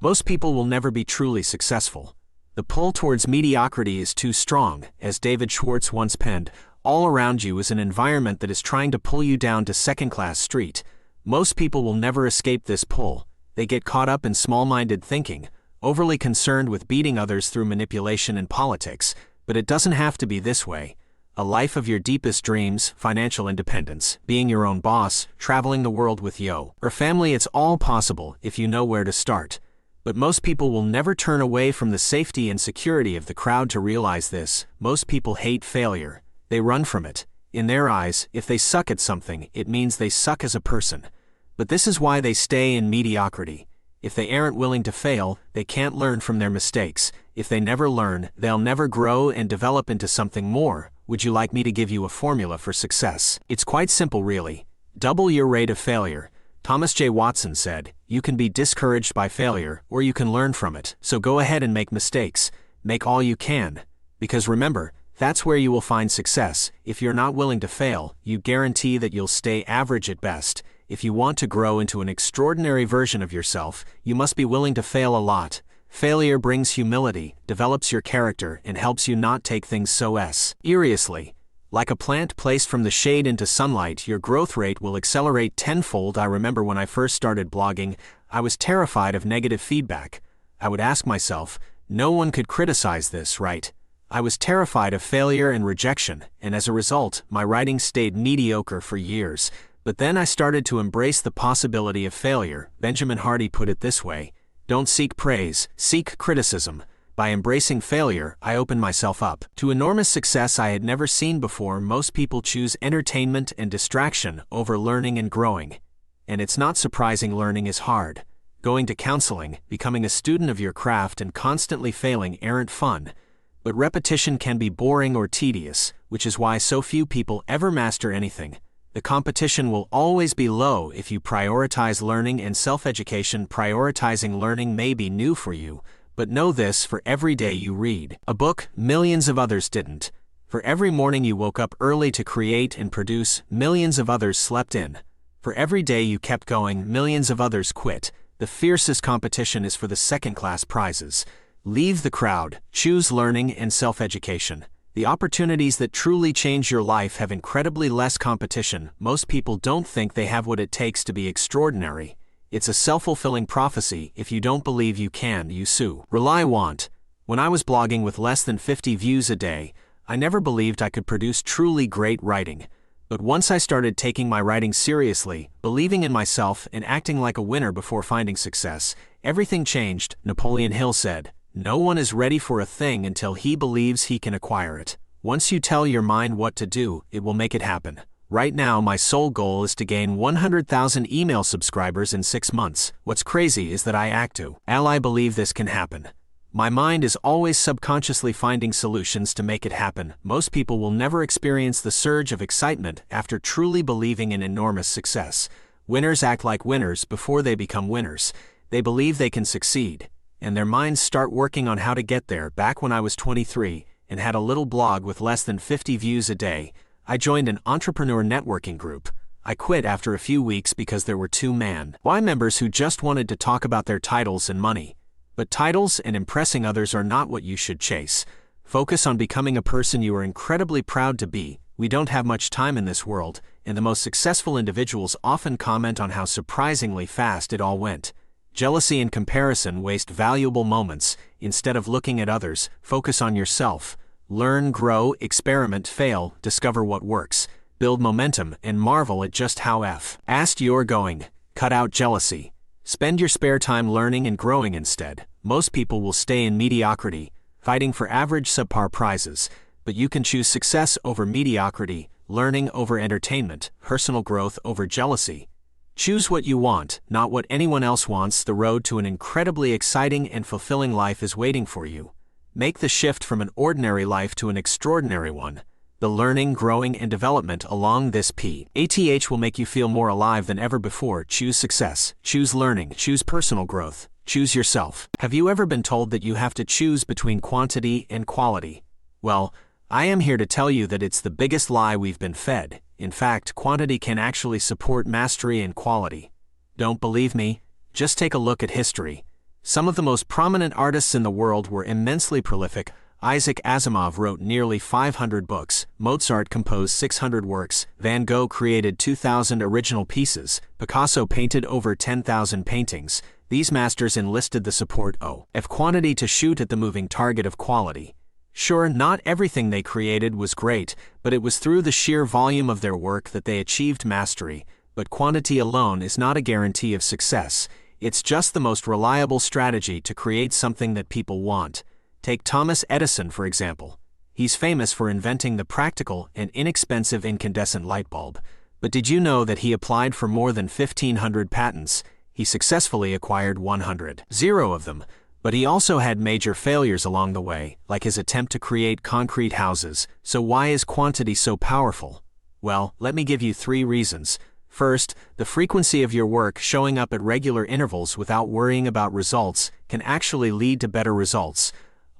Most people will never be truly successful. The pull towards mediocrity is too strong. As David Schwartz once penned, all around you is an environment that is trying to pull you down to second-class street. Most people will never escape this pull. They get caught up in small-minded thinking, overly concerned with beating others through manipulation and politics, but it doesn't have to be this way. A life of your deepest dreams, financial independence, being your own boss, traveling the world with or family, it's all possible if you know where to start. But most people will never turn away from the safety and security of the crowd to realize this. Most people hate failure. They run from it. In their eyes, if they suck at something, it means they suck as a person. But this is why they stay in mediocrity. If they aren't willing to fail, they can't learn from their mistakes. If they never learn, they'll never grow and develop into something more. Would you like me to give you a formula for success? It's quite simple, really. Double your rate of failure. Thomas J. Watson said, "You can be discouraged by failure, or you can learn from it. So go ahead and make mistakes. Make all you can. Because remember, that's where you will find success. If you're not willing to fail, you guarantee that you'll stay average at best. If you want to grow into an extraordinary version of yourself, you must be willing to fail a lot. Failure brings humility, develops your character, and helps you not take things so seriously. Like a plant placed from the shade into sunlight, your growth rate will accelerate tenfold." I remember when I first started blogging, I was terrified of negative feedback. I would ask myself, no one could criticize this, right? I was terrified of failure and rejection, and as a result, my writing stayed mediocre for years. But then I started to embrace the possibility of failure. Benjamin Hardy put it this way: "Don't seek praise, seek criticism." By embracing failure, I opened myself up to enormous success I had never seen before. Most people choose entertainment and distraction over learning and growing. And it's not surprising learning is hard. Going to counseling, becoming a student of your craft, and constantly failing aren't fun. But repetition can be boring or tedious, which is why so few people ever master anything. The competition will always be low if you prioritize learning and self-education. Prioritizing learning may be new for you, but know this: for every day you read a book, millions of others didn't. For every morning you woke up early to create and produce, millions of others slept in. For every day you kept going, millions of others quit. The fiercest competition is for the second-class prizes. Leave the crowd, choose learning and self-education. The opportunities that truly change your life have incredibly less competition. Most people don't think they have what it takes to be extraordinary. It's a self-fulfilling prophecy. If you don't believe you can, you want. When I was blogging with less than 50 views a day, I never believed I could produce truly great writing. But once I started taking my writing seriously, believing in myself, and acting like a winner before finding success, everything changed. Napoleon Hill said, "No one is ready for a thing until he believes he can acquire it. Once you tell your mind what to do, it will make it happen." Right now, my sole goal is to gain 100,000 email subscribers in 6 months. What's crazy is that I believe this can happen. My mind is always subconsciously finding solutions to make it happen. Most people will never experience the surge of excitement after truly believing in enormous success. Winners act like winners before they become winners. They believe they can succeed, and their minds start working on how to get there. Back when I was 23 and had a little blog with less than 50 views a day, I joined an entrepreneur networking group. I quit after a few weeks because there were 2 members who just wanted to talk about their titles and money. But titles and impressing others are not what you should chase. Focus on becoming a person you are incredibly proud to be. We don't have much time in this world, and the most successful individuals often comment on how surprisingly fast it all went. Jealousy and comparison waste valuable moments. Instead of looking at others, focus on yourself. Learn, grow, experiment, fail, discover what works, build momentum, and marvel at just how fast you're going. Cut out jealousy. Spend your spare time learning and growing instead. Most people will stay in mediocrity, fighting for average subpar prizes, but you can choose success over mediocrity, learning over entertainment, personal growth over jealousy. Choose what you want, not what anyone else wants. The road to an incredibly exciting and fulfilling life is waiting for you. Make the shift from an ordinary life to an extraordinary one. The learning, growing, and development along this path will make you feel more alive than ever before. Choose success, choose learning, choose personal growth, choose yourself. Have you ever been told that you have to choose between quantity and quality? Well, I am here to tell you that it's the biggest lie we've been fed. In fact, quantity can actually support mastery and quality. Don't believe me? Just take a look at history. Some of the most prominent artists in the world were immensely prolific. Isaac Asimov wrote nearly 500 books, Mozart composed 600 works, Van Gogh created 2,000 original pieces, Picasso painted over 10,000 paintings. These masters enlisted the support of quantity to shoot at the moving target of quality. Sure, not everything they created was great, but it was through the sheer volume of their work that they achieved mastery. But quantity alone is not a guarantee of success. It's just the most reliable strategy to create something that people want. Take Thomas Edison, for example. He's famous for inventing the practical and inexpensive incandescent light bulb. But did you know that he applied for more than 1,500 patents? He successfully acquired 100 of them. But he also had major failures along the way, like his attempt to create concrete houses. So why is quantity so powerful? Well, let me give you 3 reasons. First, the frequency of your work showing up at regular intervals without worrying about results can actually lead to better results.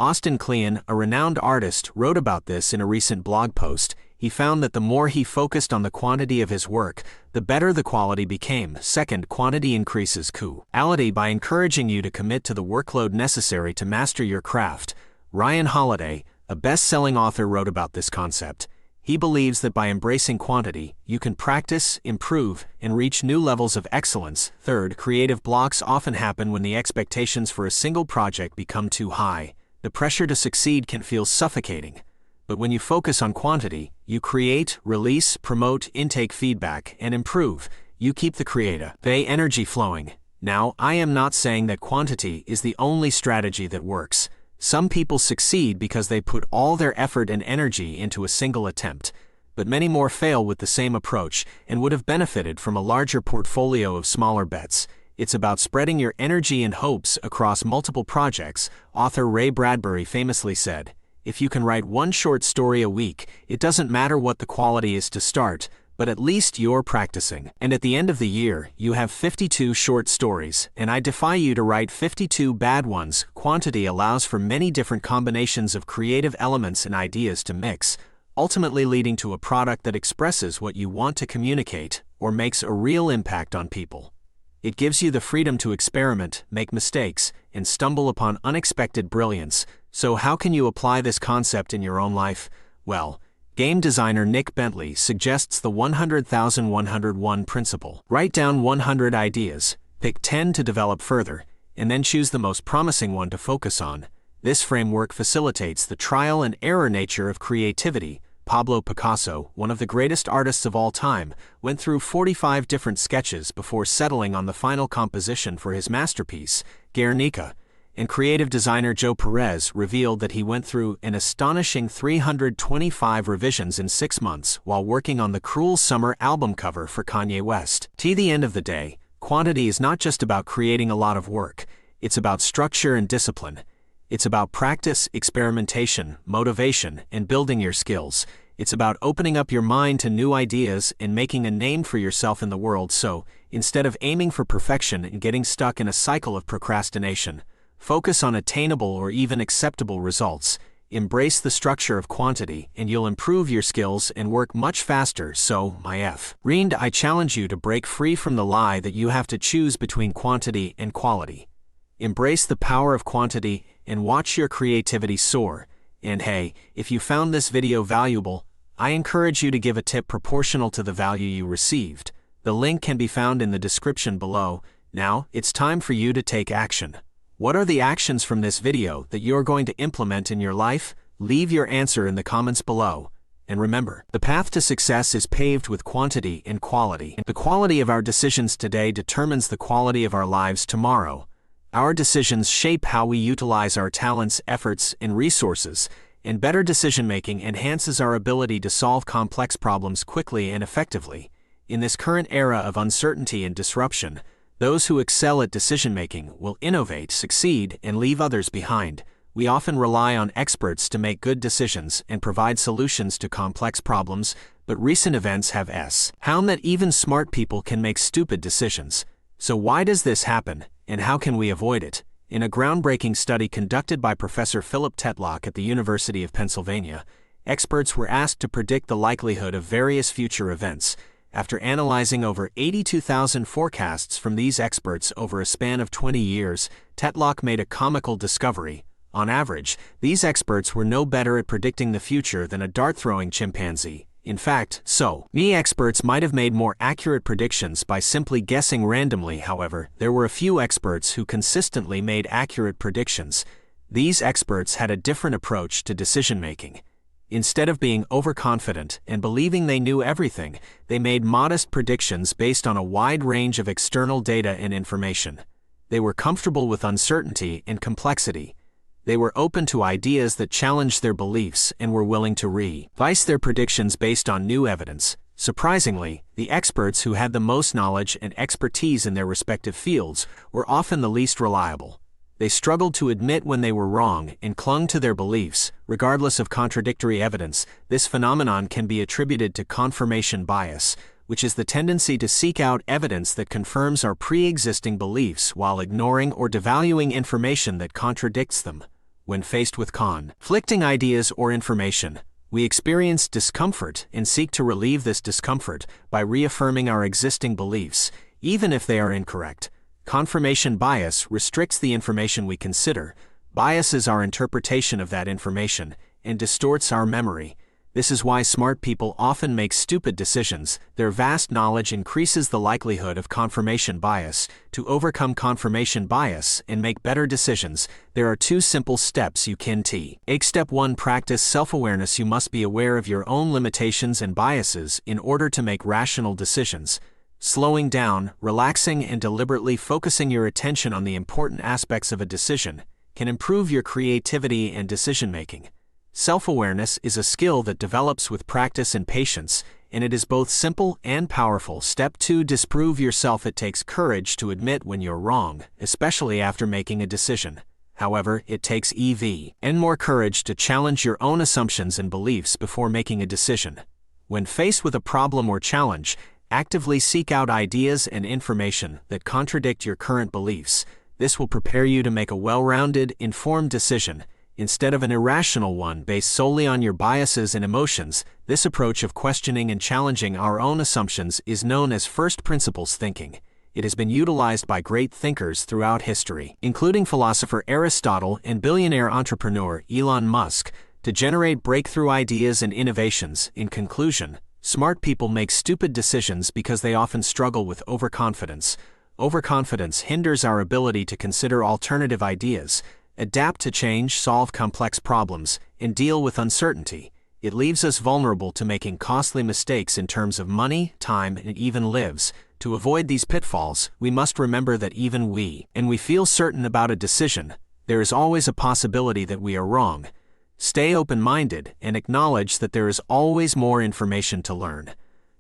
Austin Kleon, a renowned artist, wrote about this in a recent blog post. He found that the more he focused on the quantity of his work, the better the quality became. Second, quantity increases quality by encouraging you to commit to the workload necessary to master your craft. Ryan Holiday, a best-selling author, wrote about this concept. He believes that by embracing quantity, you can practice, improve, and reach new levels of excellence. Third, creative blocks often happen when the expectations for a single project become too high. The pressure to succeed can feel suffocating. But when you focus on quantity, you create, release, promote, intake feedback, and improve. You keep the creative energy flowing. Now, I am not saying that quantity is the only strategy that works. Some people succeed because they put all their effort and energy into a single attempt. But many more fail with the same approach and would have benefited from a larger portfolio of smaller bets. It's about spreading your energy and hopes across multiple projects. Author Ray Bradbury famously said, "If you can write 1 short story a week, it doesn't matter what the quality is to start, but at least you're practicing. And at the end of the year, you have 52 short stories, and I defy you to write 52 bad ones." Quantity allows for many different combinations of creative elements and ideas to mix, ultimately leading to a product that expresses what you want to communicate or makes a real impact on people. It gives you the freedom to experiment, make mistakes, and stumble upon unexpected brilliance. So how can you apply this concept in your own life? Well, game designer Nick Bentley suggests the 100,101 principle. Write down 100 ideas, pick 10 to develop further, and then choose the most promising one to focus on. This framework facilitates the trial and error nature of creativity. Pablo Picasso, one of the greatest artists of all time, went through 45 different sketches before settling on the final composition for his masterpiece, Guernica. And creative designer Joe Perez revealed that he went through an astonishing 325 revisions in 6 months while working on the Cruel Summer album cover for Kanye West. To the end of the day, quantity is not just about creating a lot of work, it's about structure and discipline. It's about practice, experimentation, motivation, and building your skills. It's about opening up your mind to new ideas and making a name for yourself in the world. So, instead of aiming for perfection and getting stuck in a cycle of procrastination, focus on attainable or even acceptable results. Embrace the structure of quantity, and you'll improve your skills and work much faster. So, my friend, I challenge you to break free from the lie that you have to choose between quantity and quality. Embrace the power of quantity and watch your creativity soar. And hey, if you found this video valuable, I encourage you to give a tip proportional to the value you received. The link can be found in the description below. Now, it's time for you to take action. What are the actions from this video that you're going to implement in your life? Leave your answer in the comments below. And remember, the path to success is paved with quantity and quality. The quality of our decisions today determines the quality of our lives tomorrow. Our decisions shape how we utilize our talents, efforts, and resources, and better decision-making enhances our ability to solve complex problems quickly and effectively. In this current era of uncertainty and disruption, those who excel at decision-making will innovate, succeed, and leave others behind. We often rely on experts to make good decisions and provide solutions to complex problems, but recent events have found that even smart people can make stupid decisions. So why does this happen, and how can we avoid it? In a groundbreaking study conducted by Professor Philip Tetlock at the University of Pennsylvania, experts were asked to predict the likelihood of various future events. After analyzing over 82,000 forecasts from these experts over a span of 20 years, Tetlock made a comical discovery. On average, these experts were no better at predicting the future than a dart-throwing chimpanzee. In fact, many experts might have made more accurate predictions by simply guessing randomly. However, there were a few experts who consistently made accurate predictions. These experts had a different approach to decision-making. Instead of being overconfident and believing they knew everything, they made modest predictions based on a wide range of external data and information. They were comfortable with uncertainty and complexity. They were open to ideas that challenged their beliefs and were willing to revise their predictions based on new evidence. Surprisingly, the experts who had the most knowledge and expertise in their respective fields were often the least reliable. They struggled to admit when they were wrong and clung to their beliefs, regardless of contradictory evidence. This phenomenon can be attributed to confirmation bias, which is the tendency to seek out evidence that confirms our pre-existing beliefs while ignoring or devaluing information that contradicts them. When faced with conflicting ideas or information, we experience discomfort and seek to relieve this discomfort by reaffirming our existing beliefs, even if they are incorrect. Confirmation bias restricts the information we consider, biases our interpretation of that information, and distorts our memory. This is why smart people often make stupid decisions. Their vast knowledge increases the likelihood of confirmation bias. To overcome confirmation bias and make better decisions, there are 2 simple steps you can take. Step 1. Practice self-awareness. You must be aware of your own limitations and biases in order to make rational decisions. Slowing down, relaxing, and deliberately focusing your attention on the important aspects of a decision can improve your creativity and decision-making. Self-awareness is a skill that develops with practice and patience, and it is both simple and powerful. Step 2. Disprove yourself. It takes courage to admit when you're wrong, especially after making a decision. However, it takes even more courage to challenge your own assumptions and beliefs before making a decision. When faced with a problem or challenge, actively seek out ideas and information that contradict your current beliefs. This will prepare you to make a well-rounded, informed decision, instead of an irrational one based solely on your biases and emotions. This approach of questioning and challenging our own assumptions is known as first principles thinking. It has been utilized by great thinkers throughout history, including philosopher Aristotle and billionaire entrepreneur Elon Musk, to generate breakthrough ideas and innovations. In conclusion, smart people make stupid decisions because they often struggle with overconfidence. Overconfidence hinders our ability to consider alternative ideas, adapt to change, solve complex problems, and deal with uncertainty. It leaves us vulnerable to making costly mistakes in terms of money, time, and even lives. To avoid these pitfalls, we must remember that even when we feel certain about a decision, there is always a possibility that we are wrong. Stay open-minded and acknowledge that there is always more information to learn.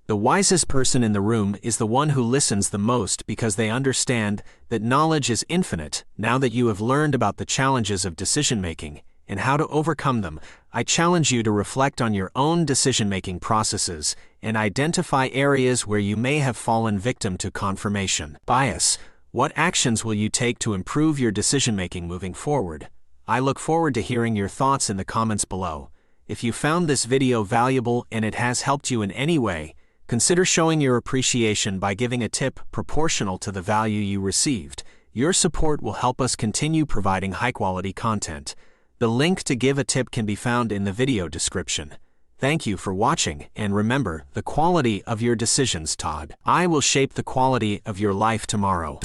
The wisest person in the room is the one who listens the most because they understand that knowledge is infinite. Now that you have learned about the challenges of decision-making and how to overcome them, I challenge you to reflect on your own decision-making processes and identify areas where you may have fallen victim to confirmation bias. What actions will you take to improve your decision-making moving forward? I look forward to hearing your thoughts in the comments below. If you found this video valuable and it has helped you in any way, consider showing your appreciation by giving a tip proportional to the value you received. Your support will help us continue providing high-quality content. The link to give a tip can be found in the video description. Thank you for watching, and remember, the quality of your decisions, Todd, will shape the quality of your life tomorrow.